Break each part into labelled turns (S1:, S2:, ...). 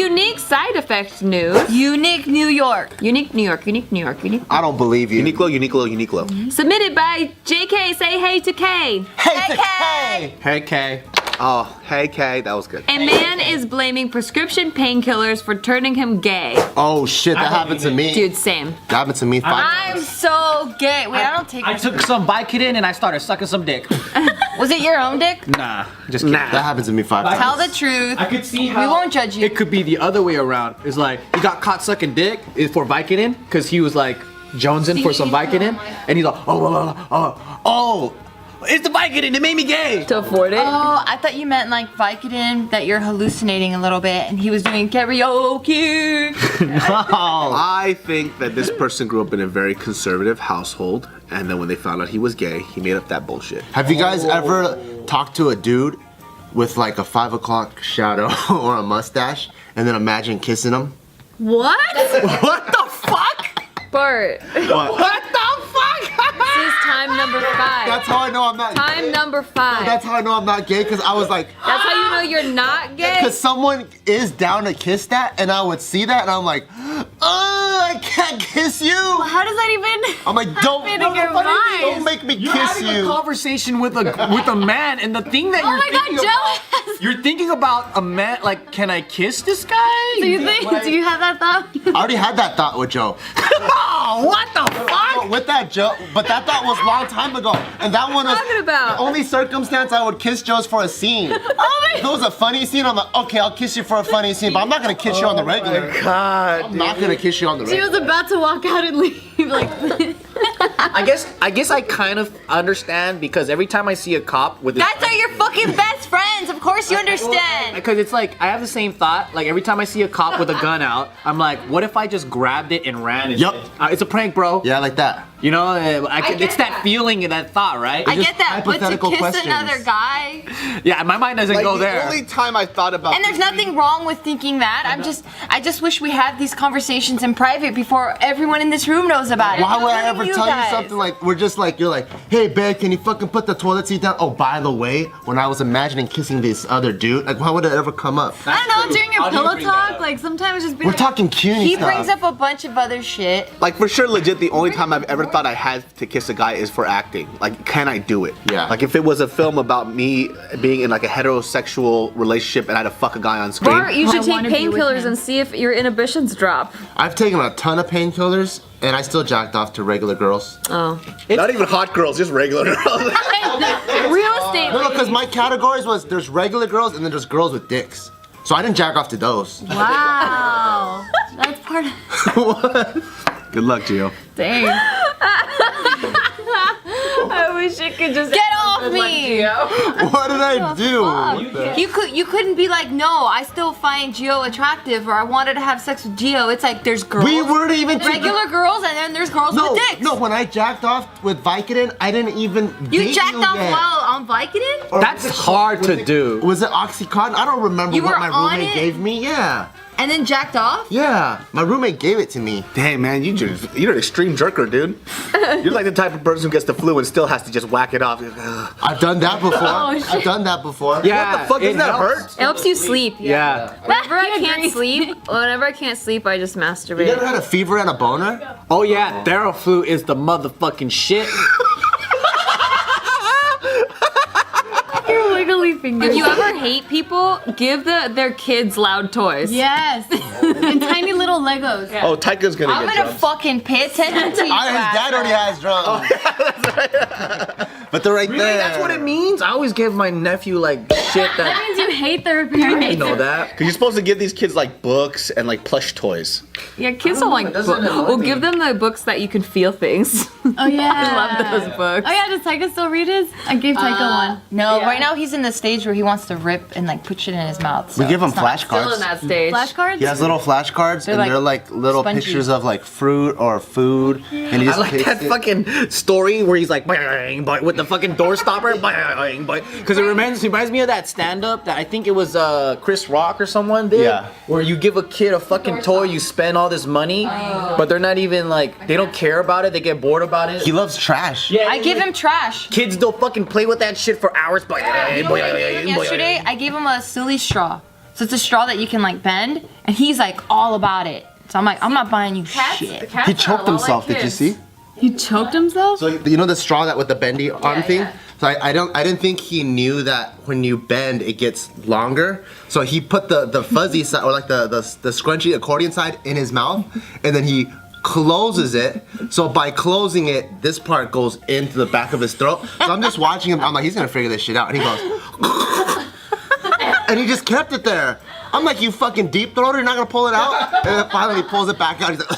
S1: unique side effect news.
S2: Unique New York.
S1: Unique New York, unique New York, unique.
S3: I don't believe you.
S4: Uniqlo.
S1: Submitted by JK. Say hey to K.
S3: Hey, to K.
S4: Hey, Kay.
S3: Oh, hey, K. That was good.
S1: A man is blaming prescription painkillers for turning him gay.
S3: Oh shit, that happened to me.
S1: Dude, same.
S3: That happened to me 5
S2: I'm
S3: times.
S2: so gay. Wait, I don't take
S4: I took some Vicodin and I started sucking some dick.
S2: Was it your own dick?
S4: Nah, just kidding.
S3: That happened to me 5 times.
S2: Tell the truth.
S4: I could see how
S2: We won't judge you.
S4: It could be the other way around. It's like he got caught sucking dick for Vicodin because he was like jonesing for some Vicodin, and he's like, oh, it's the Vicodin. It made me gay.
S1: To afford it.
S2: Oh, I thought you meant like Vicodin, that you're hallucinating a little bit, and he was doing karaoke.
S5: I think that this person grew up in a very conservative household, and then when they found out he was gay, he made up that bullshit.
S3: Have you guys ever talked to a dude with like a 5 o'clock shadow or a mustache, and then imagine kissing him?
S1: What?
S3: What the fuck?
S1: Bart.
S3: What the fuck?
S1: This is time number 5.
S3: That's how I know I'm not
S1: Time
S3: gay.
S1: number 5.
S3: That's how I know I'm not gay, because I was like,
S1: That's how you know you're not gay?
S3: because someone is down to kiss that, and I would see that, and I'm like, I can't kiss you.
S2: How does that even?
S3: I'm like, don't make me
S4: You're
S3: kiss
S4: having a
S3: you.
S4: conversation with a man, and the thing that
S2: Oh my God,
S4: thinking
S2: jealous.
S4: you're thinking about a man. Like, can I kiss this guy?
S2: Do you think? Do you have that thought?
S3: I already had that thought with Joe.
S4: Oh, what the fuck?
S3: With that Joe, but that thought was a long time ago, and that one was
S1: Talking about?
S3: the only circumstance I would kiss Joe's for a scene. If it was a funny scene, I'm like, okay, I'll kiss you for a funny scene, but I'm not gonna kiss you on the regular.
S4: God.
S3: I'm not gonna kiss you on the
S2: She
S3: regular.
S2: was about to walk out and leave. Like,
S4: I guess I kind of understand because every time I see a cop with this,
S2: that's are your fucking best friends. Of course you understand.
S4: because it's like I have the same thought. Like every time I see a cop with a gun out, I'm like, what if I just grabbed it and ran?
S3: Yup.
S4: It's a prank, bro.
S3: Yeah, like that.
S4: You know,
S2: get
S4: it's that
S2: that.
S4: feeling and that thought, right?
S2: I get that, but to
S3: hypothetical
S2: kiss
S3: questions.
S2: another guy,
S4: Yeah, my mind doesn't
S5: Like,
S4: go
S5: the
S4: there.
S5: only time I thought about
S2: and there's nothing wrong with thinking that. I just wish we had these conversations in private before everyone in this room knows about it.
S3: Why would I
S2: Including
S3: ever tell
S2: guys.
S3: you something like, we're just like, you're like, hey babe, can you fucking put the toilet seat down? Oh, by the way, when I was imagining kissing this other dude, like why would it ever come up?
S2: I don't know, during your
S4: How do you
S2: pillow
S4: bring that
S2: talk,
S4: up?
S2: like sometimes just be
S3: We're
S2: like,
S3: talking cuny
S2: he
S3: stuff.
S2: brings up a bunch of other shit.
S5: Like for sure, legit, the only time I've ever thought I had to kiss a guy is for acting. Like, can I do it?
S3: Yeah.
S5: Like if it was a film about me being in like a heterosexual relationship and I had to fuck a guy on screen.
S1: Bart, you should
S2: I
S1: take
S2: wanna be with
S1: painkillers
S2: him.
S1: and see if your inhibitions drop.
S3: I've taken a ton of painkillers, and I still jacked off to regular girls.
S1: Oh.
S5: Not even hot girls, just regular girls.
S1: Real estate.
S3: No, because my categories was there's regular girls and then there's girls with dicks. So I didn't jack off to those.
S2: Wow. That's part of.
S5: Good luck, Gio.
S2: Dang.
S1: I wish it could just
S2: Get off me!
S3: What did I do?
S2: You couldn't be like, no, I still find Gio attractive, or I wanted to have sex with Gio. It's like there's girls,
S3: We weren't even
S2: regular girls, and then there's girls
S3: No,
S2: with dicks.
S3: no. When I jacked off with Vicodin, I didn't even.
S2: You
S3: date
S2: jacked off
S3: yet.
S2: while on Vicodin?
S3: Or
S4: That's
S3: was it
S4: hard to
S3: was it-
S4: do.
S3: Was it OxyContin? I don't remember
S2: You
S3: what
S2: were
S3: my
S2: on
S3: roommate
S2: it?
S3: gave me. Yeah,
S2: And then jacked off?
S3: yeah. My roommate gave it to me.
S5: Damn, man, you're an extreme jerker, dude. You're like the type of person who gets the flu and still has to just whack it off. Ugh.
S3: I've done that before.
S2: Oh,
S3: I've done that before.
S4: Yeah.
S5: What the fuck? Doesn't that
S4: helps.
S5: hurt?
S1: It helps you sleep.
S4: Yeah.
S1: Whenever I can't sleep, I just
S3: You
S1: masturbate.
S3: ever had a fever and a boner?
S4: Oh yeah, Theraflu is the motherfucking shit.
S2: Your wiggly fingers.
S1: If you ever hate people, give their kids loud toys.
S2: Yes. And tiny little Legos.
S5: Oh, Tyka's gonna
S2: I'm
S5: get
S2: gonna
S5: drums.
S2: fucking pay attention to you.
S3: His dad already has drums. But they're right
S4: Really?
S3: there.
S4: That's what it means? I always give my nephew like shit
S2: That
S4: that.
S2: means you hate their
S4: I
S2: parents.
S4: didn't know that.
S5: Cause you're supposed to give these kids like books and like plush toys.
S1: Yeah, kids don't like books. Well, give them the books that you can feel things.
S2: Oh yeah.
S1: I love those books.
S2: Oh yeah, does Tyka still read his? I gave Tyka one. No, right now he's in the stage where he wants to rip and like put shit in his mouth.
S3: We give him
S1: Still in
S3: flashcards.
S1: that stage.
S2: Flashcards?
S3: He has little flashcards, and
S2: like
S3: they're like little
S2: spongy.
S3: pictures of like fruit or food, and he
S4: I
S3: just
S4: like
S3: takes
S4: that
S3: it.
S4: fucking story where he's like, "Bang," but with the fucking door stopper, because it reminds me of that stand-up that I think it was Chris Rock or someone did.
S3: Yeah.
S4: Where you give a kid a fucking toy, you spend all this money, but they're not even like they don't care about it. They get bored about it.
S3: He loves trash.
S4: Yeah,
S2: I give him trash.
S4: Kids don't fucking play with that shit for hours.
S2: You know what I gave him yesterday? I gave him a silly straw. So it's a straw that you can like bend, and he's like all about it. So I'm like, I'm not buying you shit.
S3: He choked himself. Did you see?
S1: He choked himself?
S3: So you know the straw that with the bendy arm thing?
S2: yeah.
S3: So I didn't think he knew that when you bend it gets longer. So he put the fuzzy side or like the scrunchy accordion side in his mouth, and then he closes it. So by closing it, this part goes into the back of his throat. So I'm just watching him. I'm like, he's gonna figure this shit out. And he goes, and he just kept it there. I'm like, you fucking deep throater, you're not gonna pull it out? And then finally he pulls it back out. He's like,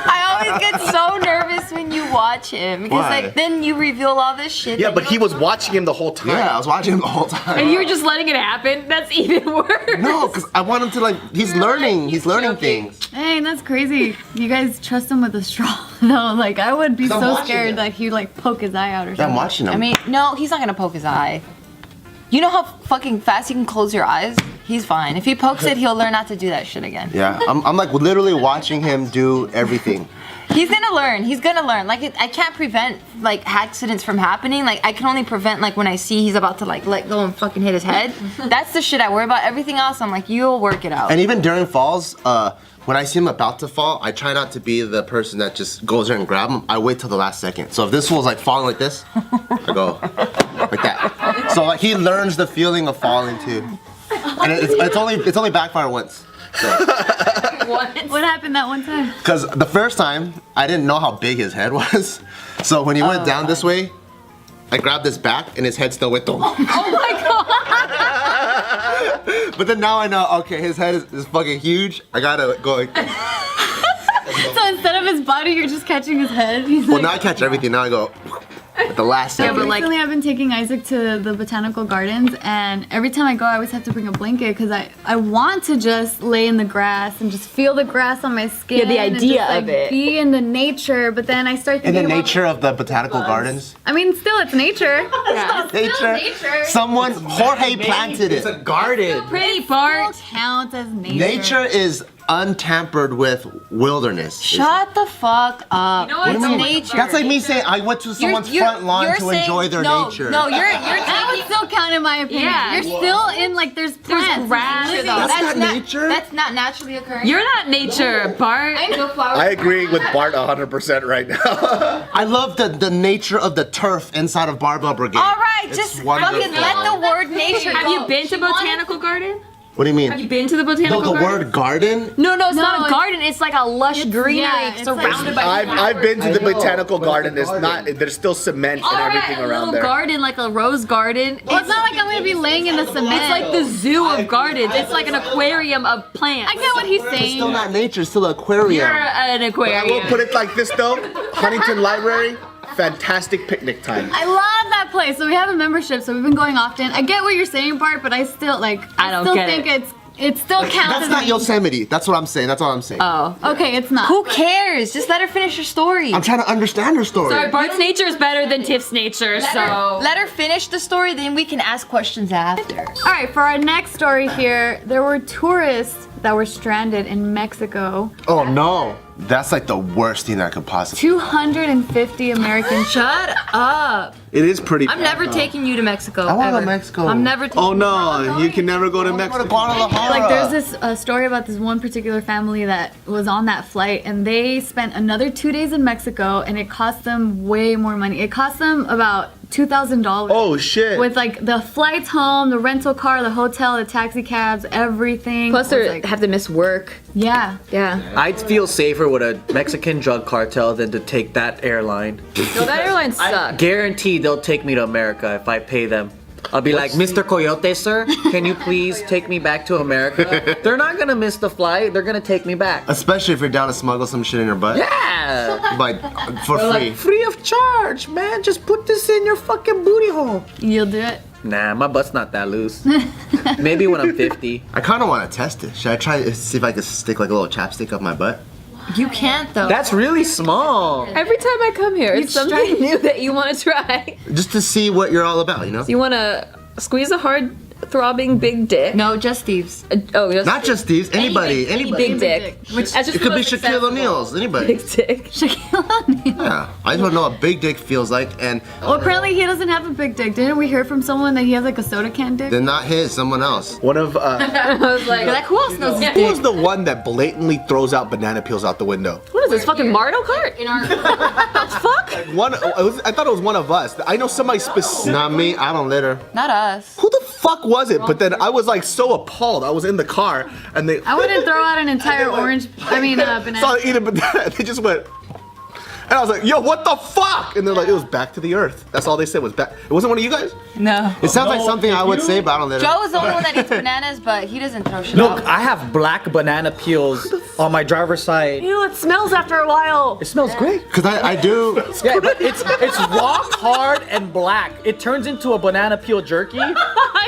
S2: I always get so nervous when you watch him because
S3: Why?
S2: like then you reveal all this shit.
S5: Yeah,
S2: that
S5: but
S2: you
S5: he
S2: don't
S5: was
S2: know.
S5: watching him the whole time.
S3: yeah, I was watching him the whole time.
S1: And you were just letting it happen? That's even worse.
S3: No, because I want him to like, he's learning. He's learning things.
S6: Dang, that's crazy. You guys trust him with a straw, though. Like, I would be
S3: I'm
S6: so
S3: watching
S6: scared
S3: him.
S6: that he'd like poke his eye out or something.
S3: I'm watching him.
S2: I mean, no, he's not gonna poke his eye. You know how fucking fast you can close your eyes? He's fine. If he pokes it, he'll learn not to do that shit again.
S3: yeah, I'm like literally watching him do everything.
S2: He's gonna learn. He's gonna learn. Like I can't prevent like accidents from happening. Like I can only prevent like when I see he's about to like let go and fucking hit his head. That's the shit I worry about. Everything else, I'm like, you'll work it out.
S3: And even during falls, when I see him about to fall, I try not to be the person that just goes there and grab him. I wait till the last second. So if this fool's like falling like this, I go like that. So like he learns the feeling of falling too. And it's only backfired once.
S6: What happened that one time?
S3: Because the first time, I didn't know how big his head was. So when he went down this way, I grabbed his back and his head still went down.
S1: Oh my god!
S3: But then now I know, okay, his head is fucking huge. I gotta go.
S6: So instead of his body, you're just catching his head. He's
S3: Well,
S6: like,
S3: now I catch everything. Now I go at the last second.
S1: but like-
S6: recently I've been taking Isaac to the botanical gardens, and every time I go, I always have to bring a blanket because I want to just lay in the grass and just feel the grass on my skin.
S1: Yeah, the
S6: and
S1: idea
S6: just,
S1: of it.
S6: Be in the nature, but then I start
S3: In
S6: thinking
S3: the
S6: about-
S3: nature of the botanical gardens.
S6: I mean, still, it's nature.
S1: Yeah.
S3: Nature. Someone, Jorge planted
S4: It's a
S3: it.
S4: garden.
S1: Pretty
S6: Still
S1: Bart.
S6: counts as nature.
S3: Nature is untampered with wilderness.
S2: Shut the fuck up.
S1: You know what?
S2: It's
S1: What do you mean?
S2: nature.
S3: That's like me saying I went to someone's front lawn
S2: you're
S3: to
S2: saying-
S3: enjoy their
S2: no,
S3: nature.
S2: No, you're
S6: That would still count in my opinion.
S1: Yeah.
S6: You're still in like there's plants.
S1: grass.
S6: Living-
S3: That's not nature.
S2: That's not naturally occurring.
S1: You're not nature, Bart.
S2: I know flowers.
S5: I agree with Bart 100% right now.
S3: I love the nature of the turf inside of Barbell Brigade.
S2: All right,
S3: It's
S2: just
S3: wonderful.
S2: fucking let the word nature
S1: Have
S2: go.
S1: you been to Botanical Garden?
S3: What do you mean?
S1: Have you been to the
S3: No,
S1: Botanical
S3: the
S1: Garden?
S3: word garden?
S1: No, it's
S6: No,
S1: not a
S6: it's-
S1: garden. It's like a lush greenery
S6: yeah, it's
S1: surrounded
S6: like-
S1: by
S5: I've been to the
S3: I know,
S5: botanical
S3: but it's
S5: garden.
S3: a
S5: There's
S3: garden.
S5: not. There's still cement and
S1: Alright,
S5: everything
S1: a
S5: around
S1: little
S5: there.
S1: garden, like a rose garden.
S6: Well, it's not like I'm gonna be laying in the cement.
S1: It's like the zoo of gardens. It's like an aquarium of plants.
S6: I get what he's
S3: It's
S6: saying.
S3: still not nature, it's still an aquarium.
S1: You're an
S5: I will
S1: aquarium.
S5: put it like this though. Huntington Library, fantastic picnic time.
S6: I love that place. So we have a membership, so we've been going often. I get what you're saying, Bart, but I still like.
S1: I don't
S6: still
S1: get
S6: think
S1: it.
S6: it still counts.
S3: That's
S6: as
S3: not
S6: nature.
S3: Yosemite. That's what I'm saying. That's all I'm saying.
S1: Oh.
S6: Okay, it's not.
S2: Who cares? Just let her finish her story.
S3: I'm trying to understand her story.
S1: Sorry, Bart's nature is better than Tiff's nature, so.
S2: Let her finish the story, then we can ask questions after.
S6: All right, for our next story here, there were tourists that were stranded in Mexico.
S3: Oh no. That's like the worst thing that could possibly.
S6: 250 Americans.
S2: Shut up.
S5: It is pretty.
S2: I'm never taking you to Mexico.
S3: I wanna go
S2: ever.
S3: to Mexico.
S2: I'm never taking
S5: Oh no, you can never go to
S3: Go to
S5: Mexico.
S3: Guadalajara.
S6: Like there's this story about this one particular family that was on that flight, and they spent another 2 days in Mexico, and it cost them way more money. It cost them about $2,000.
S5: Oh shit.
S6: With like the flights home, the rental car, the hotel, the taxi cabs, everything.
S1: Plus,
S6: was,
S1: they
S6: like,
S1: have to miss work.
S6: yeah.
S1: Yeah.
S4: I'd feel safer with a Mexican drug cartel than to take that airline.
S1: No, that airline sucks.
S4: Guaranteed they'll take me to America if I pay them. I'll be like, Mr. Coyote, sir, can you please take me back to America? They're not gonna miss the flight. They're gonna take me back.
S3: Especially if you're down to smuggle some shit in your butt.
S4: Yeah.
S3: Like, for free.
S4: Like, free of charge, man. Just put this in your fucking booty hole.
S6: You'll do it.
S4: Nah, my butt's not that loose. Maybe when I'm 50.
S3: I kind of want to test it. Should I try to see if I can stick like a little chapstick up my butt?
S2: You can't though.
S4: That's really small.
S1: Every time I come here, it's something new that you want to try.
S3: Just to see what you're all about, you know?
S1: You want to squeeze a hard throbbing big dick.
S2: No, just Steve's.
S1: Oh, just
S3: Not just these. Anybody.
S1: big dick.
S6: Which
S1: That's just
S3: It could
S1: the
S3: be
S1: most
S3: Shaquille
S1: accessible.
S3: O'Neal's. Anybody.
S1: Big dick.
S6: Shaquille O'Neal.
S3: Yeah. I just want to know what big dick feels like, and
S6: Well, apparently he doesn't have a big dick. Didn't we hear from someone that he has like a soda can dick?
S3: they're not his. Someone else.
S5: One of
S1: I was like,
S2: You're like, who else knows his
S5: who was
S2: dick?
S5: the one that blatantly throws out banana peels out the window?
S1: what is this fucking Mario Kart?
S2: In our
S1: Fuck.
S5: I thought it was one of us. I know somebody specific.
S3: Not me. I don't litter.
S2: Not us.
S5: Who the fuck was it? But then I was like so appalled. I was in the car and they
S6: I wouldn't throw out an entire orange. Banana.
S5: saw it eat a banana. They just went. And I was like, yo, what the fuck? And they're like, it was back to the earth. That's all they said was back. It wasn't one of you guys?
S2: No.
S3: It sounds like something I would say, but I don't litter.
S2: Joe is the only one that eats bananas, but he doesn't throw shit
S4: Look,
S2: out.
S4: I have black banana peels on my driver's side.
S1: Ew, it smells after a while.
S4: It smells great.
S3: Because I do.
S4: Yeah, but it's rock, hard, and black. It turns into a banana peel jerky, and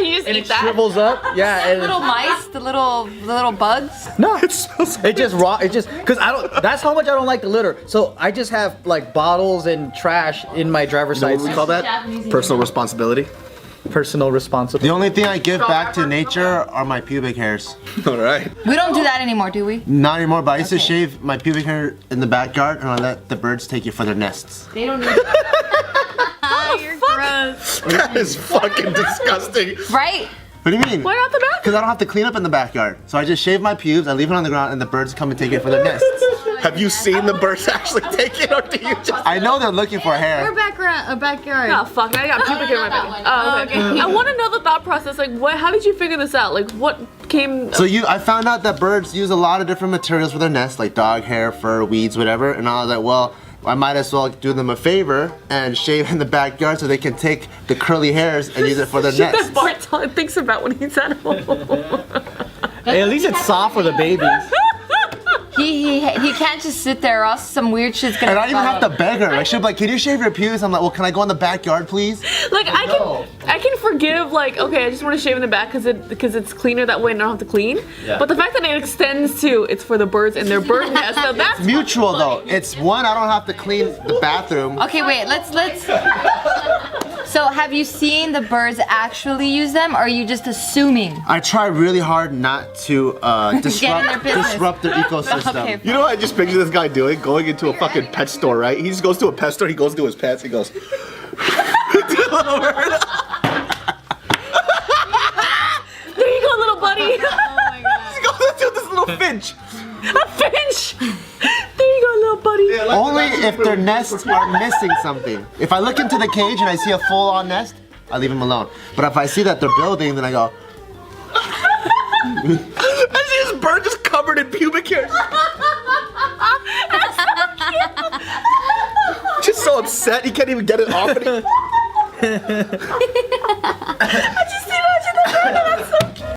S1: You just eat
S4: it
S1: that.
S4: shrivels up. Yeah, and
S2: Little mice, the little bugs.
S4: no, it just raw. It just because I don't. That's how much I don't like the litter. So I just have like bottles and trash in my driver's
S5: What
S4: side.
S5: do we call that? Personal responsibility.
S4: Personal responsibility.
S3: The only thing I give back to nature are my pubic hairs.
S5: All right.
S2: We don't do that anymore, do we?
S3: Not anymore, but I used to shave my pubic hair in the backyard and I let the birds take it for their nests.
S2: They don't need
S6: You're gross.
S5: That is fucking disgusting.
S2: Right?
S3: What do you mean?
S1: Why not the back?
S3: Because I don't have to clean up in the backyard. So I just shave my pubes, I leave it on the ground, and the birds come and take it for their nests.
S5: Have you seen the birds actually take it, or do you just?
S3: I know they're looking for
S6: Or
S3: hair.
S6: a backyard.
S1: Oh fuck! I got pubic hair in my back. Oh, okay. I want to know the thought process. Like, what? How did you figure this out? Like, what came?
S3: So I found out that birds use a lot of different materials for their nests, like dog hair, fur, weeds, whatever. And I was like, well, I might as well do them a favor and shave in the backyard so they can take the curly hairs and use it for their
S1: Shit
S3: nests.
S1: that Bart thinks about when he's at home.
S4: Hey, at least it's soft for the babies.
S2: He can't just sit there or else some weird shit's gonna
S3: And I don't even have to
S2: develop.
S3: beg her. Like she'll be like, "Can you shave your pubes?" I'm like, "Well, can I go in the backyard, please?"
S1: Like I can forgive like okay I just want to shave in the back because it's cleaner that way and I don't have to clean.
S4: Yeah.
S1: But the fact that it extends to it's for the birds and their bird nest, so that's
S3: Mutual though. It's one, I don't have to clean the bathroom.
S2: Okay, wait, let's. So have you seen the birds actually use them, or are you just assuming?
S3: I try really hard not to
S2: their business.
S3: disrupt their ecosystem.
S2: Okay.
S5: You know what I just picture this guy doing? Going into a fucking pet store, right? He just goes to a pet store, he goes to his pets, he goes.
S1: there you go little buddy.
S5: He goes into this little finch.
S1: A finch. There you go little buddy.
S3: Only if their nests are missing something. If I look into the cage and I see a full-on nest, I leave them alone. But if I see that they're building, then I go,
S5: I see this bird just covered in pubic hair. Just so upset he can't even get it off. And he...
S1: I just